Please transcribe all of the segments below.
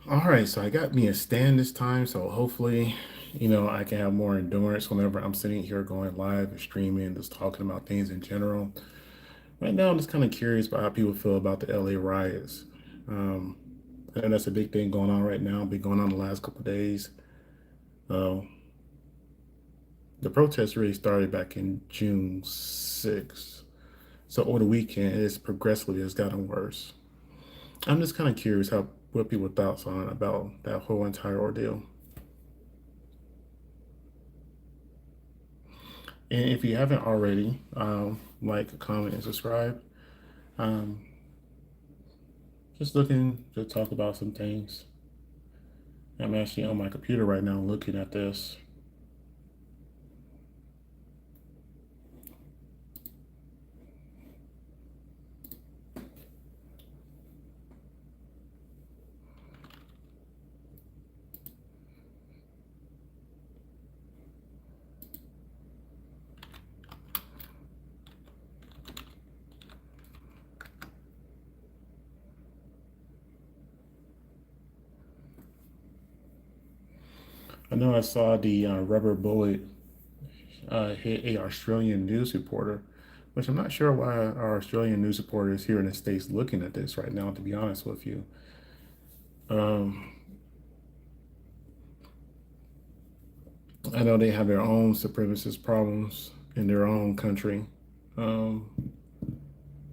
All right, so I got me a stand this time, so hopefully, I can have more endurance whenever I'm sitting here going live and streaming, just talking about things in general. Right now, I'm just kind of curious about how people feel about the LA riots. Um, I know that's a big thing going on right now, been going on the last couple of days. Uh, the protests really started back in June 6th. So over the weekend, it's progressively has gotten worse. I'm just kind of curious how what people thoughts on about that whole entire ordeal. And if you haven't already, like, comment, and subscribe. Um, just looking to talk about some things. I'm actually on my computer right now looking at this. I know I saw the rubber bullet hit a Australian news reporter, which I'm not sure why our Australian news reporters here in the States looking at this right now, to be honest with you. Um, I know they have their own supremacist problems in their own country. Um,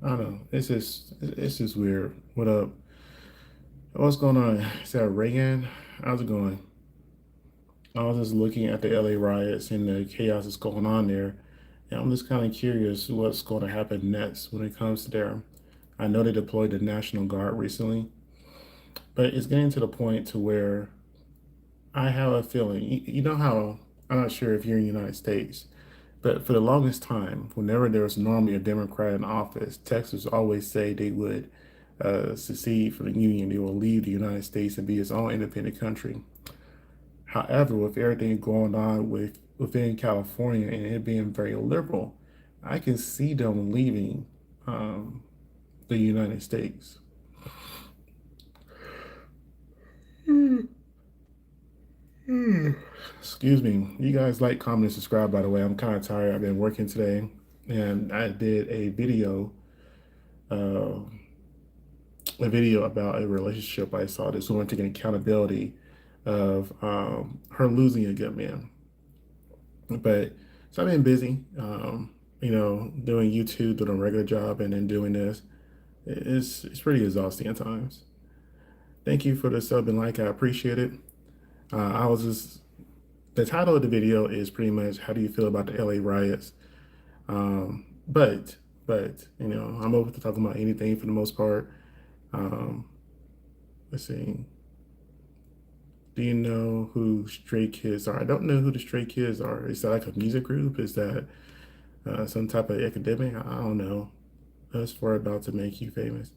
I don't know. It's just weird. What up? What's going on? Is that Reagan? How's it going? I was just looking at the LA riots and the chaos that's going on there. And I'm just kind of curious what's going to happen next when it comes to there. I know they deployed the National Guard recently, but it's getting to the point to where I have a feeling, you know how, I'm not sure if you're in the United States, but for the longest time, whenever there was normally a Democrat in office, Texas always say they would secede from the Union. They will leave the United States and be its own independent country. However, with everything going on within California and it being very liberal, I can see them leaving um, the United States. Excuse me. You guys like, comment, and subscribe, by the way. I'm kind of tired. I've been working today and I did uh, a video about a relationship. I saw this woman taking accountability of her losing a good man. But so I've been busy, doing YouTube, doing a regular job, and then doing this. It's pretty exhausting at times. Thank you for the sub and like. I appreciate it. I was just The title of the video is pretty much how do you feel about the LA riots. But I'm open to talking about anything for the most part. Um, let's see. Do you know who Stray Kids are? I don't know who the Stray Kids are. Is that like a music group? Is that some type of academic? I don't know. Us for about to make you famous.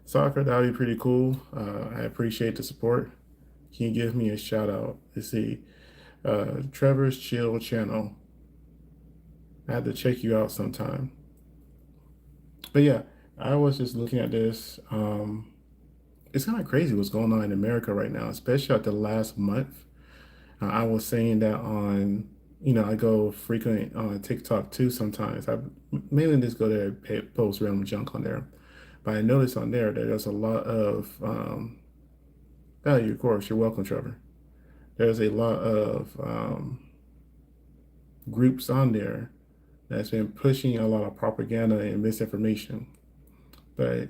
Soccer, that would be pretty cool. I appreciate the support. Can you give me a shout out? Let's see. Trevor's Chill Channel. I have to check you out sometime. But yeah, I was just looking at this. It's kind of crazy what's going on in America right now, especially at the last month. I was saying that I go frequent on TikTok too sometimes. I mainly just go there and post random junk on there. But I noticed on there that there's a lot of value, of course. You're welcome, Trevor. There's a lot of groups on there that's been pushing a lot of propaganda and misinformation. But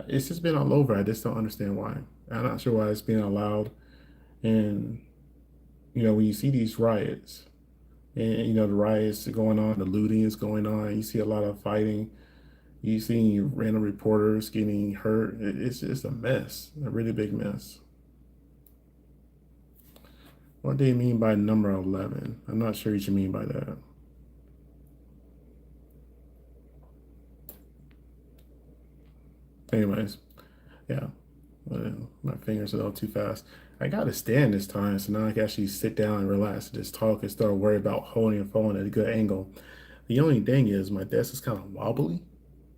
it's just been all over. I just don't understand why. I'm not sure why it's being allowed. And, when you see these riots, and, the riots are going on, the looting is going on, you see a lot of fighting, you see random reporters getting hurt. It's just a mess, a really big mess. What do you mean by number 11? I'm not sure what you mean by that. Anyways, yeah, my fingers are all too fast. I got to stand this time, so now I can actually sit down and relax and just talk and start worrying about holding a phone at a good angle. The only thing is my desk is kind of wobbly,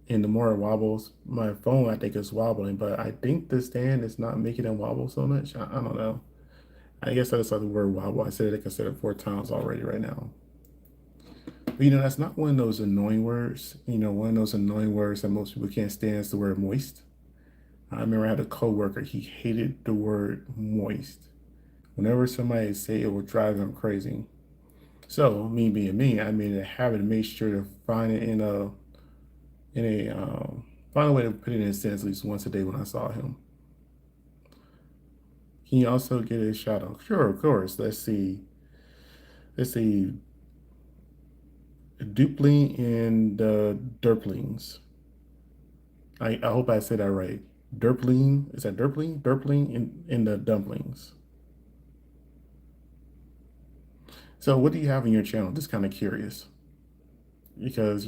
and the more it wobbles, my phone I think is wobbling, but I think the stand is not making it wobble so much. I don't know. I guess I just like the word wobble. I said it, like I said it 4 times already right now. But that's not one of those annoying words. One of those annoying words that most people can't stand is the word moist. I remember I had a coworker, he hated the word moist. Whenever somebody say it would drive him crazy. So me being me, I made it a habit to make sure to find it in a find a way to put it in a sentence at least once a day when I saw him. Can you also get a shout out? Sure, of course. Let's see. Let's see. Dupling and Derplings. I hope I said that right. Derpling. Is that Derpling? Derpling in the dumplings. So what do you have in your channel? Just kind of curious. Because,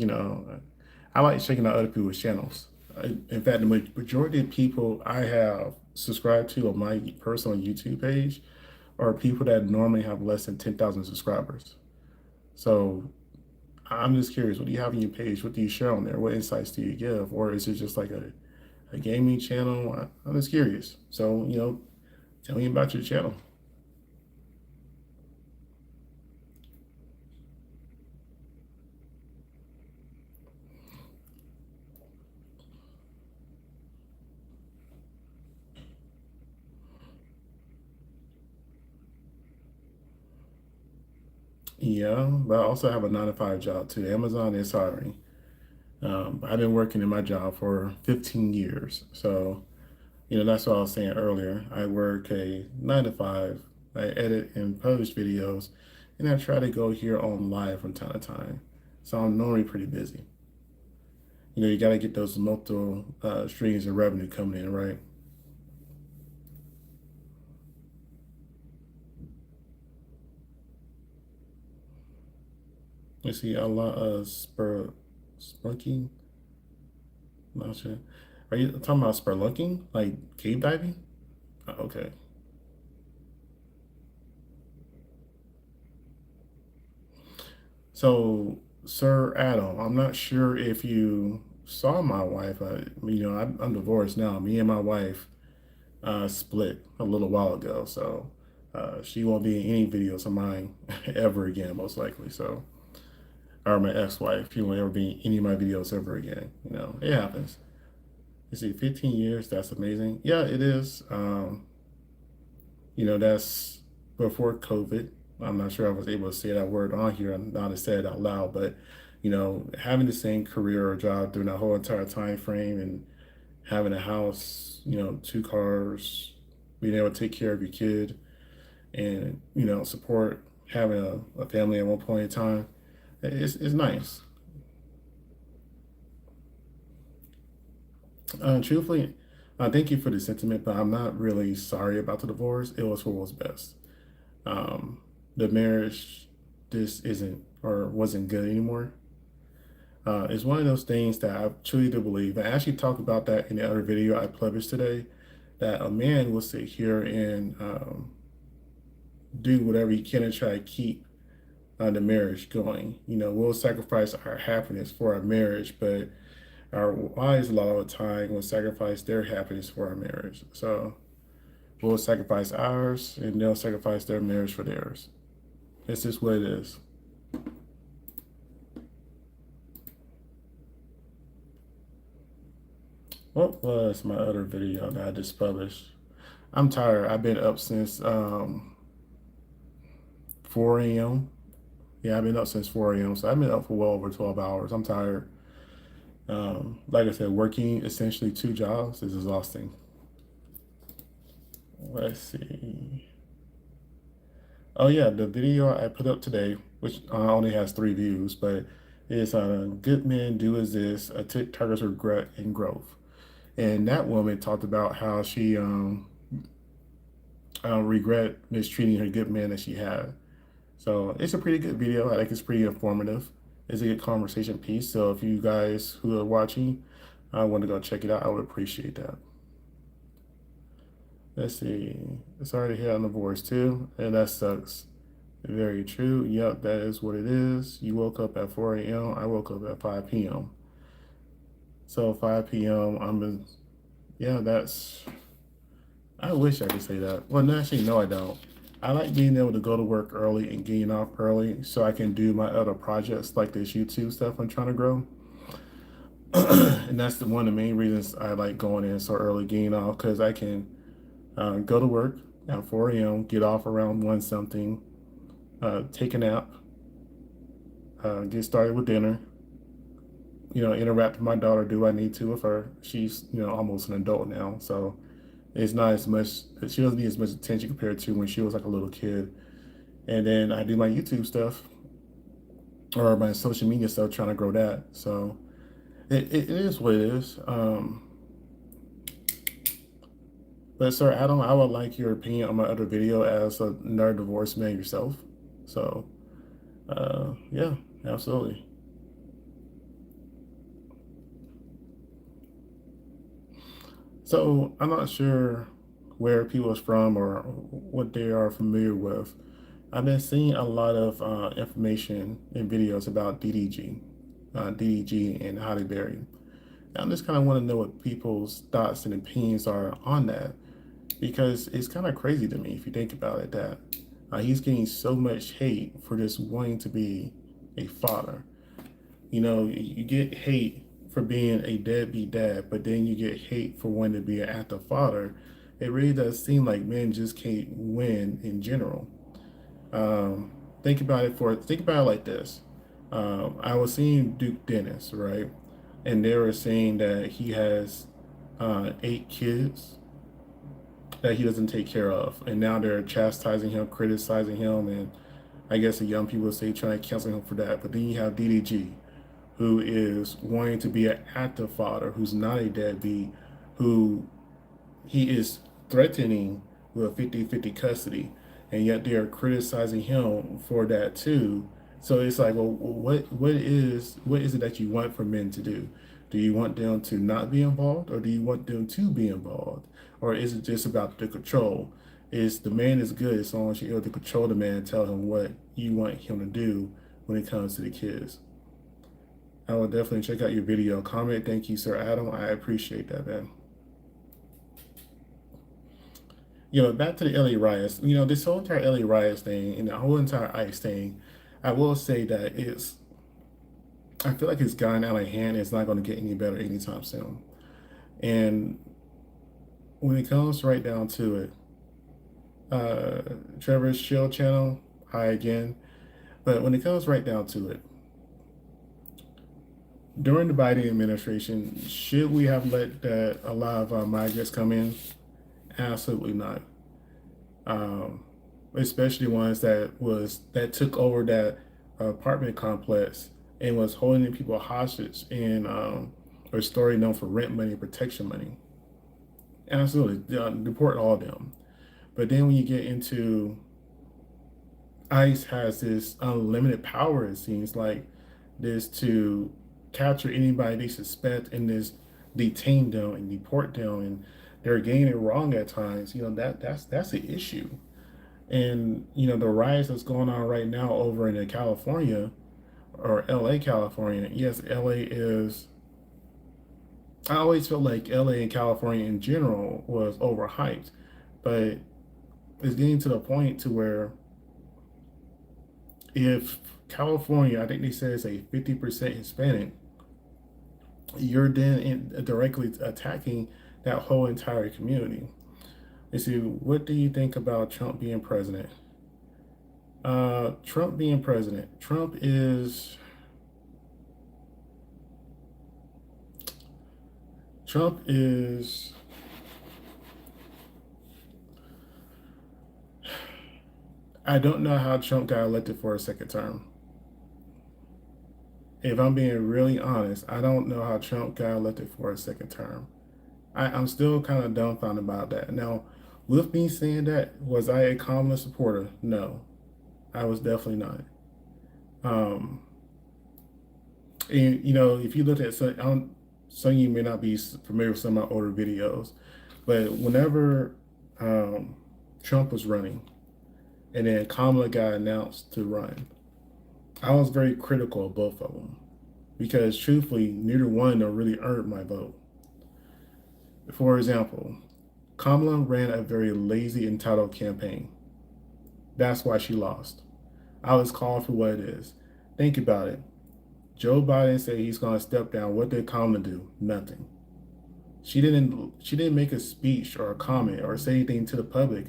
I like checking out other people's channels. In fact, the majority of people I have subscribed to on my personal YouTube page are people that normally have less than 10,000 subscribers. So I'm just curious, what do you have on your page? What do you share on there? What insights do you give? Or is it just like a gaming channel? I'm just curious. So, tell me about your channel. Yeah, but I also have a 9 to 5 job too. Amazon is hiring. I've been working in my job for 15 years. So, that's what I was saying earlier. I work a 9 to 5. I edit and publish videos, and I try to go here on live from time to time. So I'm normally pretty busy. You got to get those multiple streams of revenue coming in, right? You see a lot of spelunking. Not sure. Are you talking about spelunking, like cave diving? Okay. So, Sir Adam, I'm not sure if you saw my wife. I'm divorced now. Me and my wife split a little while ago, so she won't be in any videos of mine ever again, most likely. So, or my ex-wife, she won't ever be in any of my videos ever again. It happens. You see, 15 years, that's amazing. Yeah, it is. That's before COVID. I'm not sure I was able to say that word on here. I'm not to say it out loud, but having the same career or job during that whole entire time frame and having a house, 2 cars, being able to take care of your kid and, support having a family at one point in time, it's nice. Truthfully, thank you for the sentiment, but I'm not really sorry about the divorce. It was for what's best. um, the marriage just isn't or wasn't good anymore. It's one of those things that I truly do believe. I actually talked about that in the other video I published today. That a man will sit here and do whatever he can to try to keep the marriage going. We'll sacrifice our happiness for our marriage, but our wives a lot of the time will sacrifice their happiness for our marriage. So we'll sacrifice ours, and they'll sacrifice their marriage for theirs. It's just what it is. What was my other video that I just published? I'm tired. I've been up since 4 a.m. Yeah, I've been up since 4 a.m. So I've been up for well over 12 hours. I'm tired. Like I said, working essentially 2 jobs is exhausting. Let's see. Oh yeah, the video I put up today, which only has 3 views, but it's Good Men Do Is This, a TikToker's Regret and Growth. And that woman talked about how she regret mistreating her good man that she had. So it's a pretty good video. I think it's pretty informative. It's a good conversation piece. So if you guys who are watching want to go check it out, I would appreciate that. Let's see. It's already hit on the divorce too, and that sucks. Very true. Yep, that is what it is. You woke up at 4 a.m. I woke up at 5 p.m. So 5 p.m. Yeah, that's. I wish I could say that. Well, no, actually, no, I don't. I like being able to go to work early and getting off early so I can do my other projects like this YouTube stuff I'm trying to grow. And that's one of the main reasons I like going in so early, getting off, because I can go to work at 4 a.m., get off around 1 something, take a nap, get started with dinner, interact with my daughter, do what I need to with her. She's, almost an adult now. So it's not as much, she doesn't need as much attention compared to when she was like a little kid. And then I do my YouTube stuff or my social media stuff, trying to grow that. So it is what it is. But sir Adam, I would like your opinion on my other video as another divorced man yourself. So yeah, absolutely. So I'm not sure where people is from or what they are familiar with. I've been seeing a lot of information and videos about DDG and Halle Berry. I just kind of want to know what people's thoughts and opinions are on that, because it's kind of crazy to me if you think about it that he's getting so much hate for just wanting to be a father. You get hate for being a deadbeat dad, but then you get hate for wanting to be an active father. It really does seem like men just can't win in general. Um, think about it like this. I was seeing Duke Dennis, right? And they were saying that he has 8 kids that he doesn't take care of, and now they're chastising him, criticizing him, and I guess the young people say trying to cancel him for that. But then you have DDG, who is wanting to be an active father, who's not a deadbeat, who he is threatening with 50-50 custody, and yet they are criticizing him for that too. So it's like, well, what is it that you want for men to do? Do you want them to not be involved, or do you want them to be involved, or is it just about the control? Is the man is good as long as you're able to control the man and tell him what you want him to do when it comes to the kids? I will definitely check out your video. Comment. Thank you, Sir Adam. I appreciate that, man. Back to the LA riots. This whole entire LA riots thing and the whole entire ICE thing, I will say that I feel like it's gotten out of hand. It's not going to get any better anytime soon. And when it comes right down to it, uh, Trevor's Chill channel, hi again. But when it comes right down to it, during the Biden administration, should we have let that a lot of migrants come in? Absolutely not. Um, Especially ones that took over that apartment complex and was holding people hostage and or story known for rent money and protection money. Absolutely, deport all of them. But then when you get into ICE has this unlimited power, it seems like, this to capture anybody they suspect and this detain them and deport them, and they're getting it wrong at times. That's the issue. And the riots that's going on right now over in California or LA, California. Yes, LA is. I always felt like LA and California in general was overhyped, but it's getting to the point to where if California, I think they said it's a 50% Hispanic, you're then directly attacking that whole entire community. You see, what do you think about Trump being president? Trump being president. Trump is. I don't know how Trump got elected for a second term. If I'm being really honest, I don't know how Trump got elected for a second term. I'm still kind of dumbfounded about that. Now, with me saying that, was I a Kamala supporter? No, I was definitely not. Um, and if you look at some of you may not be familiar with some of my older videos, but whenever Trump was running, and then Kamala got announced to run, I was very critical of both of them. because truthfully, neither one have really earned my vote. For example, Kamala ran a very lazy, entitled campaign. That's why she lost. I was calling for what it is. Think about it. Joe Biden said he's going to step down. What did Kamala do? Nothing. She didn't make a speech or a comment or say anything to the public.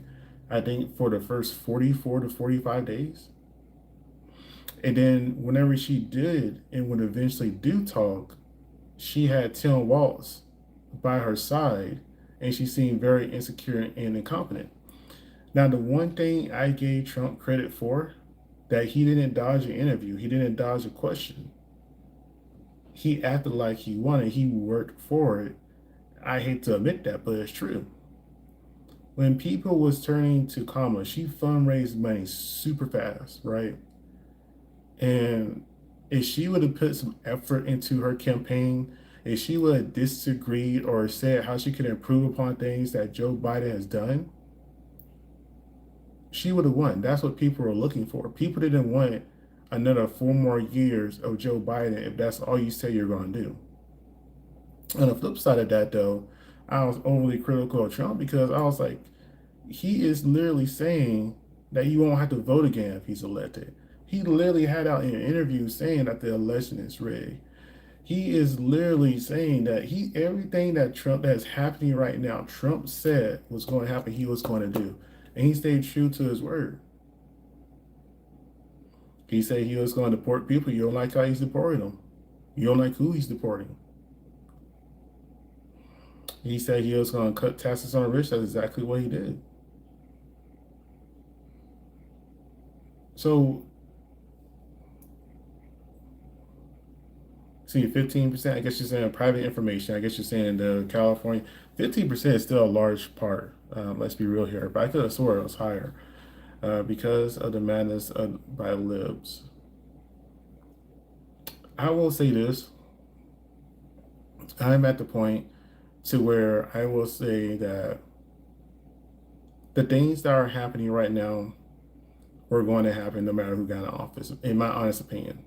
I think for the first 44 to 45 days. And then whenever she did and would eventually do talk, she had Tim Walz by her side, and she seemed very insecure and incompetent. Now, the one thing I gave Trump credit for, that he didn't dodge an interview, he didn't dodge a question. He acted like he wanted, he worked for it. I hate to admit that, but it's true. When people was turning to Kamala, she fundraised money super fast, right? And if she would have put some effort into her campaign, if she would have disagreed or said how she could improve upon things that Joe Biden has done, she would have won. That's what people were looking for. People didn't want another 4 more years of Joe Biden if that's all you say you're going to do. On the flip side of that, though, I was overly critical of Trump because I was like, he is literally saying that you won't have to vote again if he's elected. He literally had out in an interview saying that the election is rigged. He is literally saying that everything that Trump that's happening right now, Trump said was going to happen, he was going to do. And he stayed true to his word. He said he was going to deport people. You don't like how he's deporting them. You don't like who he's deporting. He said he was going to cut taxes on the rich. That's exactly what he did. So, see, 15%, I guess you're saying private information. I guess you're saying the California, 15% is still a large part. Let's be real here. But I could have swore it was higher because of the madness by libs. I will say this. I'm at the point to where I will say that the things that are happening right now were going to happen no matter who got in office, in my honest opinion.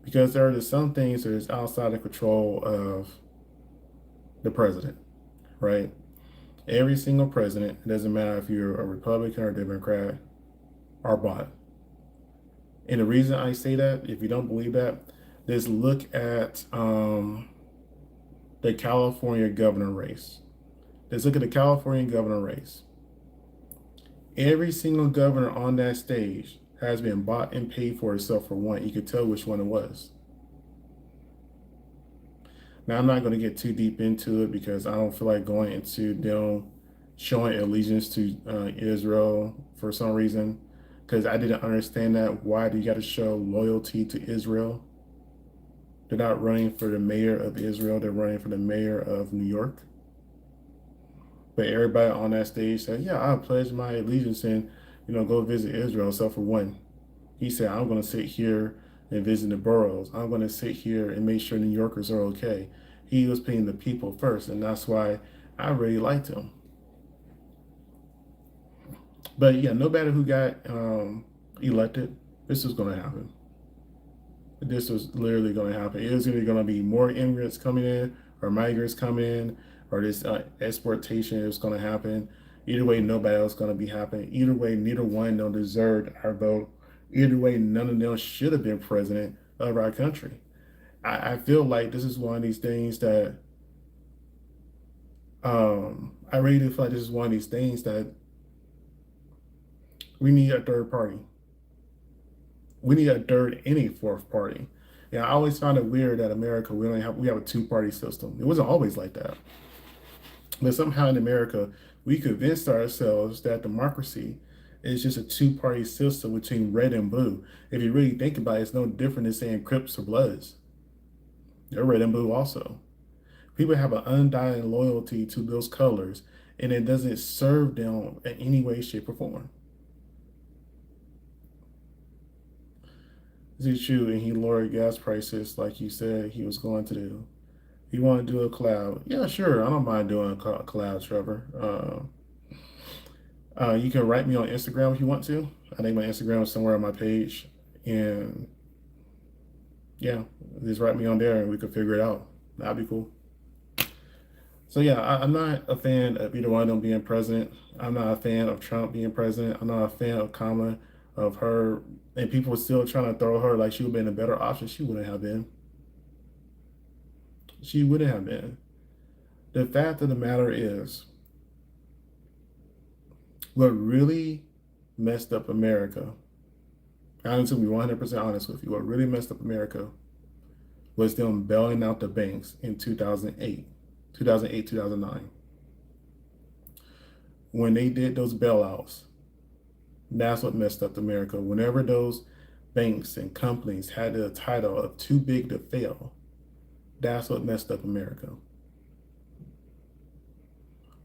Because there are just some things that is outside the control of the president, right? Every single president, it doesn't matter if you're a Republican or a Democrat, are bought. And the reason I say that, if you don't believe that, just look at the California governor race. Let's look at the California governor race. Every single governor on that stage has been bought and paid for except for one. You could tell which one it was. Now, I'm not going to get too deep into it because I don't feel like going into them showing allegiance to Israel for some reason, because I didn't understand that. Why do you got to show loyalty to Israel? They're not running for the mayor of Israel. They're running for the mayor of New York. But everybody on that stage said, yeah, I pledge my allegiance and, go visit Israel, except for one. He said, I'm going to sit here and visit the boroughs. I'm going to sit here and make sure New Yorkers are okay. He was putting the people first, and that's why I really liked him. But yeah, no matter who got elected, this was going to happen. This was literally going to happen. It was either going to be more immigrants coming in or migrants coming in, or this exportation is going to happen. Either way, nobody else going to be happening. Either way, neither one don't deserve our vote. Either way, none of them should have been president of our country. I feel like this is one of these things that I really do feel like this is one of these things that we need a third party. We need a third and a fourth party. Yeah, I always found it weird that America we have a two-party system. It wasn't always like that. But somehow in America, we convinced ourselves that democracy is just a two-party system between red and blue. If you really think about it, it's no different than saying Crips or Bloods. They're red and blue also. People have an undying loyalty to those colors, and it doesn't serve them in any way, shape, or form. This is true, and he lowered gas prices like you said he was going to do. You want to do a collab? Yeah, sure. I don't mind doing a collab, Trevor. You can write me on Instagram if you want to. I think my Instagram is somewhere on my page. And Yeah, just write me on there and we could figure it out. That'd be cool. So yeah, I'm not a fan of either one of them being president. I'm not a fan of Trump being president. I'm not a fan of Kamala, of her, and people were still trying to throw her like she would have been a better option. She wouldn't have been. She wouldn't have been. The fact of the matter is, what really messed up America, I'm going to be 100% honest with you, what really messed up America was them bailing out the banks in 2008, 2009. When they did those bailouts, that's what messed up America. Whenever those banks and companies had the title of too big to fail, that's what messed up America.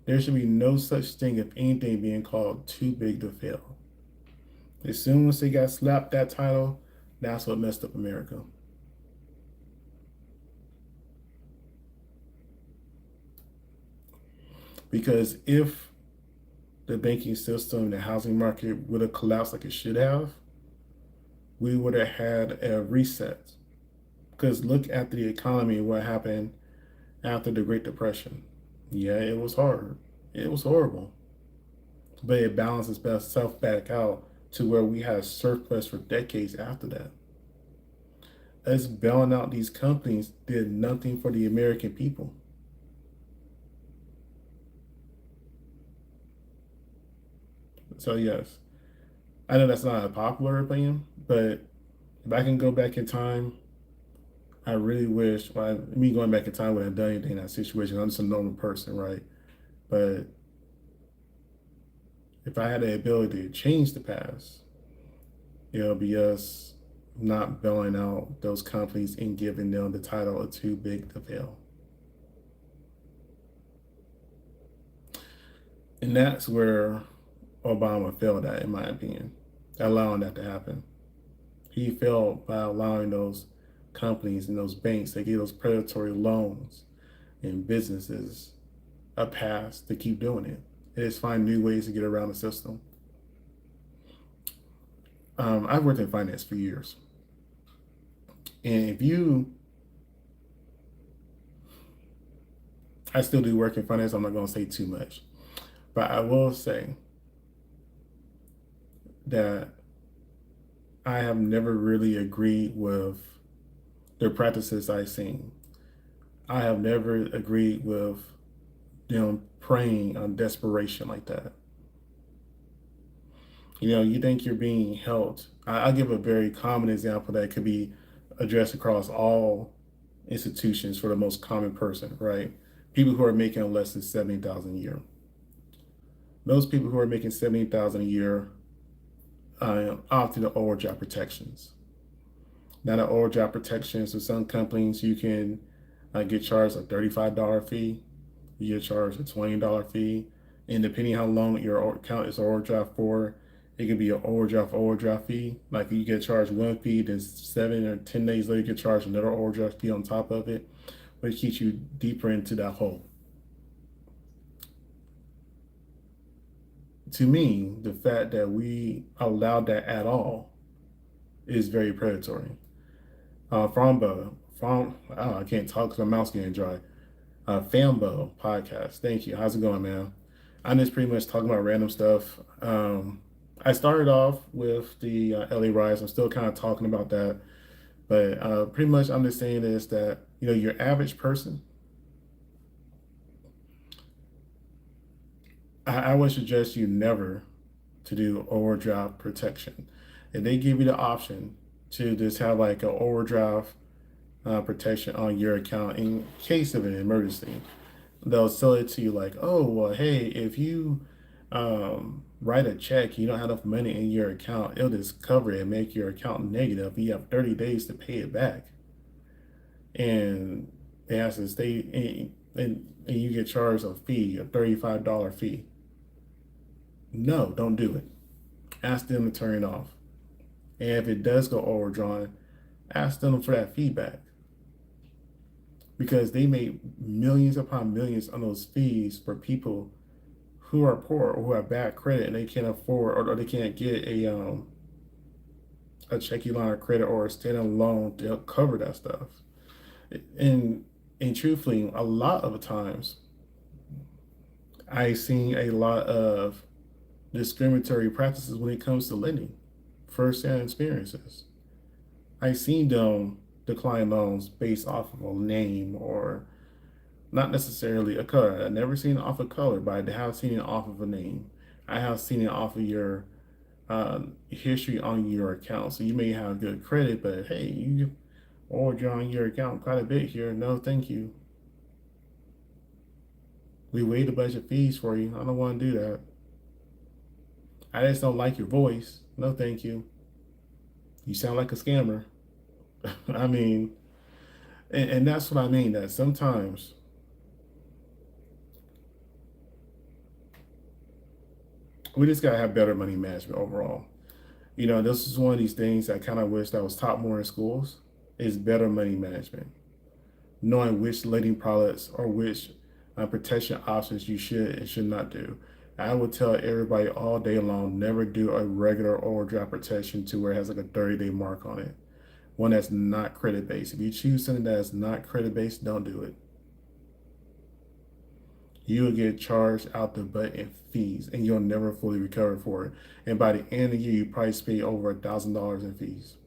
There should be no such thing of anything being called too big to fail. As soon as they got slapped that title, that's what messed up America. Because if the banking system, the housing market would have collapsed like it should have, we would have had a reset. Because look at the economy, what happened after the Great Depression. Yeah, it was hard. It was horrible. But it balanced itself back out to where we had surplus for decades after that. Us bailing out these companies did nothing for the American people. So yes, I know that's not a popular opinion, but if I can go back in time, I really wish, well, me going back in time would have done anything in that situation. I'm just a normal person, right? But if I had the ability to change the past, it'll be us not bailing out those companies and giving them the title of too big to fail. And that's where Obama failed at, in my opinion, allowing that to happen. He failed by allowing those companies and those banks that gave those predatory loans and businesses a pass to keep doing it. They just find new ways to get around the system. I've worked in finance for years. And if you, I still do work in finance, I'm not going to say too much. But I will say that I have never really agreed with the practices I've seen. I have never agreed with them preying on desperation like that. You know, you think you're being helped. I'll give a very common example that could be addressed across all institutions for the most common person, right? People who are making less than 70,000 a year. Those people who are making 70,000 a year opt into overdraft protections. Now, the overdraft protections with some companies, you can get charged a $35 fee, you get charged a $20 fee, and depending how long your account is overdraft for, it could be an overdraft fee. Like you get charged one fee, then 7 or 10 days later, you get charged another overdraft fee on top of it, which keeps you deeper into that hole. To me, the fact that we allowed that at all is very predatory. I can't talk because my mouth's getting dry. Fambo podcast. Thank you. How's it going, man? I'm just pretty much talking about random stuff. I started off with the LA riots. I'm still kind of talking about that, but pretty much I'm just saying is that your average person. I would suggest you never to do overdraft protection. If they give you the option to just have like an overdraft protection on your account in case of an emergency, they'll sell it to you like, oh, well, hey, if you write a check, you don't have enough money in your account, it'll just cover it and make your account negative. You have 30 days to pay it back. And they have to stay, and you get charged a fee, a $35 fee. No, don't do it. Ask them to turn it off. And if it does go overdrawn, ask them for that feedback. Because they made millions upon millions on those fees for people who are poor or who have bad credit and they can't afford or they can't get a checking line of credit or a standing loan to help cover that stuff. And and truthfully, a lot of the times I've seen a lot of discriminatory practices when it comes to lending, first-hand experiences. I've seen them decline loans based off of a name or not necessarily a color. I've never seen it off of color, but I have seen it off of a name. I have seen it off of your history on your account. So you may have good credit, but hey, you overdrawing your account quite a bit here. No, thank you. We waived a bunch of fees for you. I don't want to do that. I just don't like your voice. No, thank you. You sound like a scammer. I mean, and that's what I mean. That sometimes we just gotta have better money management overall. You know, this is one of these things I kind of wish that was taught more in schools. Is better money management, knowing which lending products or which protection options you should and should not do. I would tell everybody all day long, never do a regular overdraft protection to where it has like a 30-day mark on it. One that's not credit based. If you choose something that's not credit based, don't do it. You will get charged out the butt in fees and you'll never fully recover for it. And by the end of the year, you probably pay over $1,000 in fees.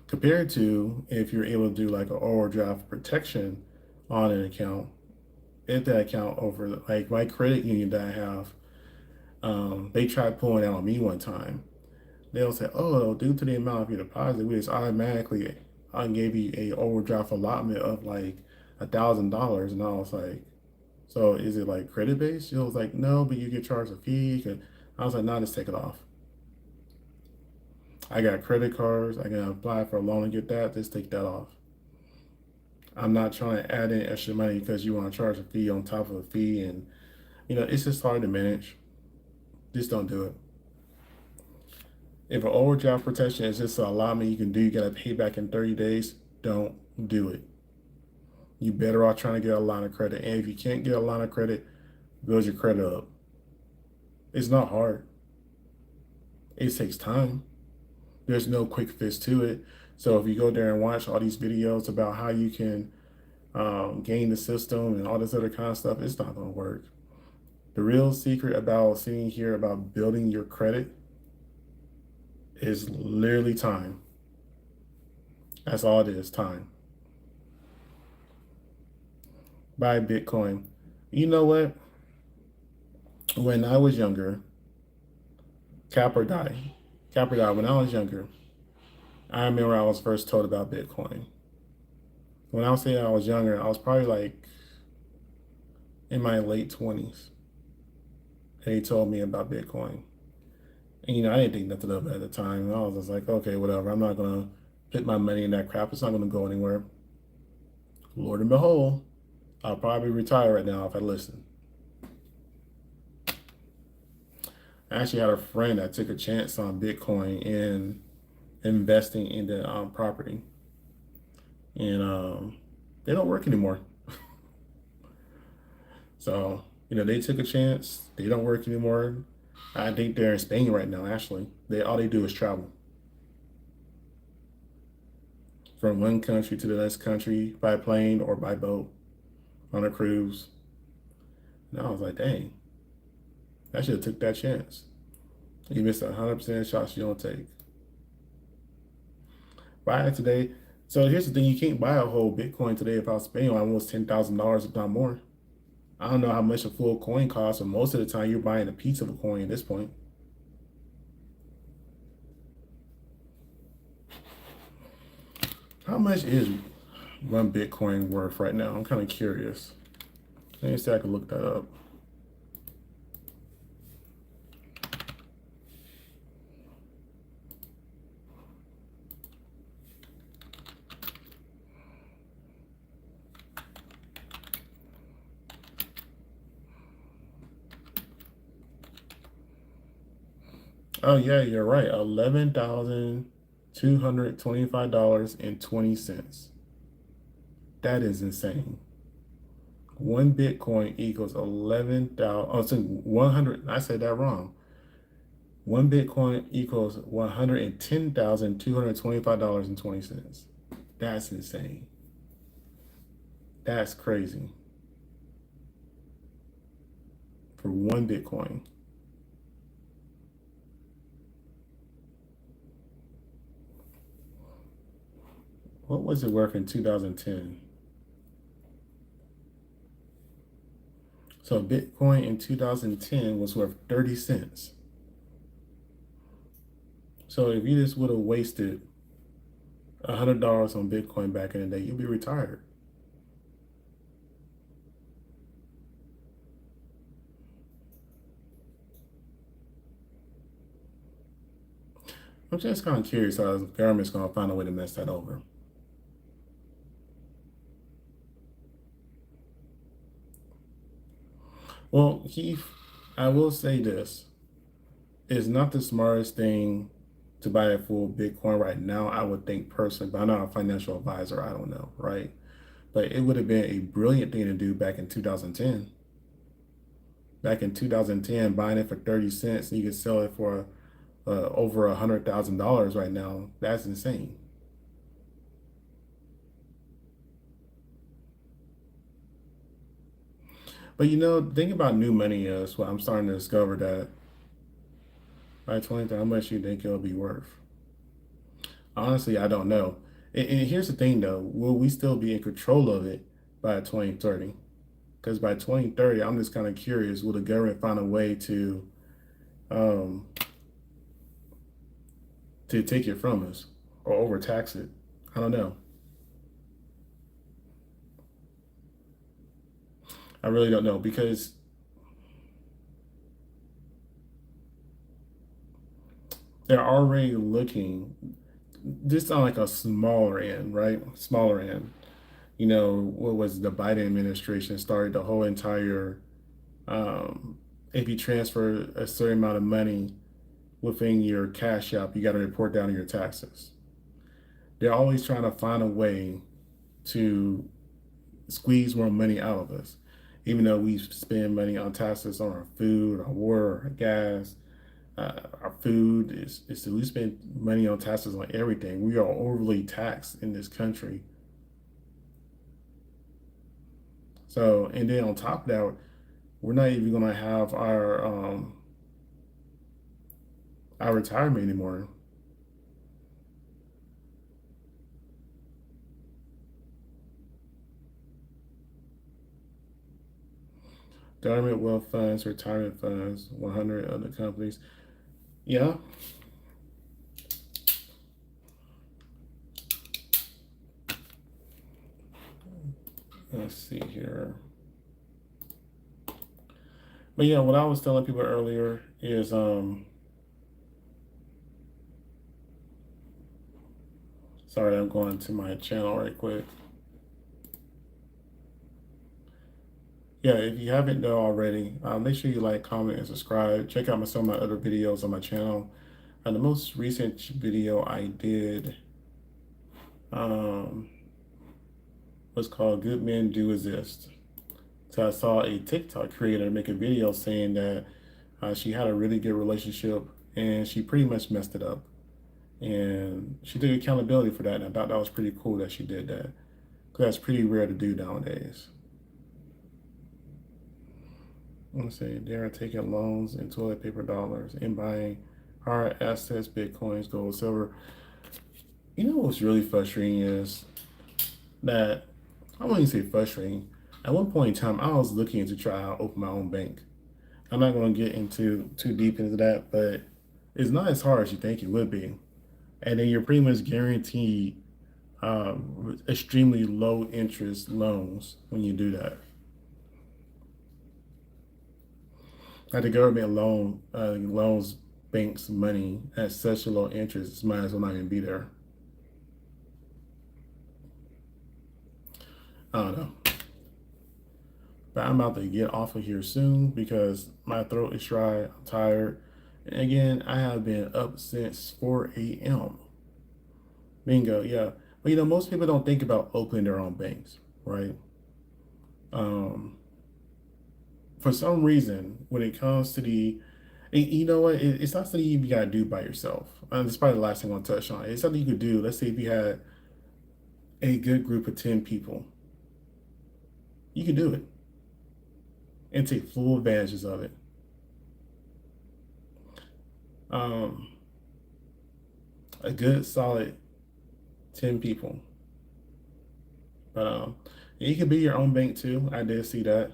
Compared to if you're able to do like an overdraft protection on an account, if that account over like my credit union that I have, they tried pulling that on me one time. They'll say, "Oh, due to the amount of your deposit, we just automatically I gave you a overdraft allotment of like $1,000." And I was like, "So is it like credit based?" She was like, "No, but you get charged a fee." I was like, "No, just take it off." I got credit cards. I can apply for a loan and get that. Just take that off. I'm not trying to add in extra money because you want to charge a fee on top of a fee, and it's just hard to manage. Just don't do it. If an overdraft protection is just an allotment you can do, you got to pay back in 30 days. Don't do it. You better off trying to get a line of credit. And if you can't get a line of credit, build your credit up. It's not hard. It takes time. There's no quick fix to it. So if you go there and watch all these videos about how you can game the system and all this other kind of stuff, it's not going to work. The real secret about sitting here about building your credit is literally time. That's all it is, time. Buy Bitcoin. You know what? When I was younger, cap or die. Cap or die. When I was younger, I remember I was first told about Bitcoin. When I was saying I was younger, I was probably like in my late 20s. And he told me about Bitcoin. And I didn't think nothing of it at the time. I was just like, okay, whatever. I'm not gonna put my money in that crap. It's not gonna go anywhere. Lord and behold, I'll probably retire right now if I listen. I actually had a friend that took a chance on Bitcoin and investing in the property, and they don't work anymore. So they took a chance. They don't work anymore. I think they're in Spain right now. Actually, they all they do is travel from one country to the next country by plane or by boat on a cruise. And I was like, dang, I should have took that chance. You missed 100% shots you don't take. Buy it today. So here's the thing: you can't buy a whole Bitcoin today if I was spending almost $10,000, if not more. I don't know how much a full coin costs, but most of the time you're buying a piece of a coin at this point. How much is one Bitcoin worth right now? I'm kind of curious. Let me see if I can look that up. Oh yeah, you're right. $11,225.20. That is insane. One Bitcoin equals 11,000. Oh, so 100. I said that wrong. One Bitcoin equals $110,225.20. That's insane. That's crazy for one Bitcoin. What was it worth in 2010? So Bitcoin in 2010 was worth 30 cents. So if you just would have wasted $100 on Bitcoin back in the day, you'd be retired. I'm just kind of curious how the government's going to find a way to mess that over. Well, Keith, I will say this. It's not the smartest thing to buy a full Bitcoin right now, I would think personally, but I'm not a financial advisor. I don't know, right? But it would have been a brilliant thing to do back in 2010. Back in 2010, buying it for 30 cents and you could sell it for over $100,000 right now. That's insane. But the thing about new money is what I'm starting to discover that by 20, how much you think it'll be worth? Honestly, I don't know. And here's the thing though, will we still be in control of it by 2030? Because by 2030, I'm just kind of curious, will the government find a way um, to take it from us or overtax it? I don't know. I really don't know because they're already looking just on like a smaller end, right? Smaller end. What was the Biden administration started the whole entire if you transfer a certain amount of money within your cash app, you got to report down on your taxes. They're always trying to find a way to squeeze more money out of us, even though we spend money on taxes on our food, our water, our gas, our food. Is we spend money on taxes on everything. We are overly taxed in this country. So, and then on top of that, we're not even going to have our retirement anymore. Government wealth funds, retirement funds, 100 other companies. Yeah, let's see here. But yeah, what I was telling people earlier is sorry, I'm going to my channel right quick. Yeah, if you haven't done already, make sure you like, comment, and subscribe. Check out some of my other videos on my channel. The most recent video I did um, was called Good Men Do Exist. So I saw a TikTok creator make a video saying that she had a really good relationship and she pretty much messed it up. And she took accountability for that. And I thought that was pretty cool that she did that. Because that's pretty rare to do nowadays. Let's see, they are taking loans and toilet paper dollars and buying hard assets, bitcoins, gold, silver. What's really frustrating is that I wouldn't say frustrating. At one point in time, I was looking to try to open my own bank. I'm not going to get into too deep into that, but it's not as hard as you think it would be. And then you're pretty much guaranteed extremely low interest loans when you do that. Like the government loans banks money at such a low interest, it might as well not even be there. I don't know. But I'm about to get off of here soon because my throat is dry. I'm tired. And again, I have been up since 4 a.m. Bingo, yeah. But most people don't think about opening their own banks, right? Um, for some reason, when it comes to the And you know what? It's not something you gotta do by yourself. It's probably the last thing I want to touch on. It's something you could do. Let's say if you had a good group of 10 people, you could do it and take full advantages of it. Um, a good solid 10 people. But you could be your own bank too. I did see that.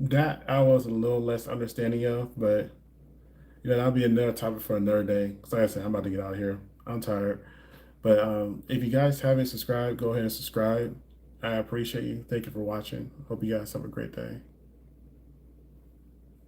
That I was a little less understanding of, but that'll be another topic for another day. Because like I said, I'm about to get out of here. I'm tired. But if you guys haven't subscribed, go ahead and subscribe. I appreciate you. Thank you for watching. Hope you guys have a great day.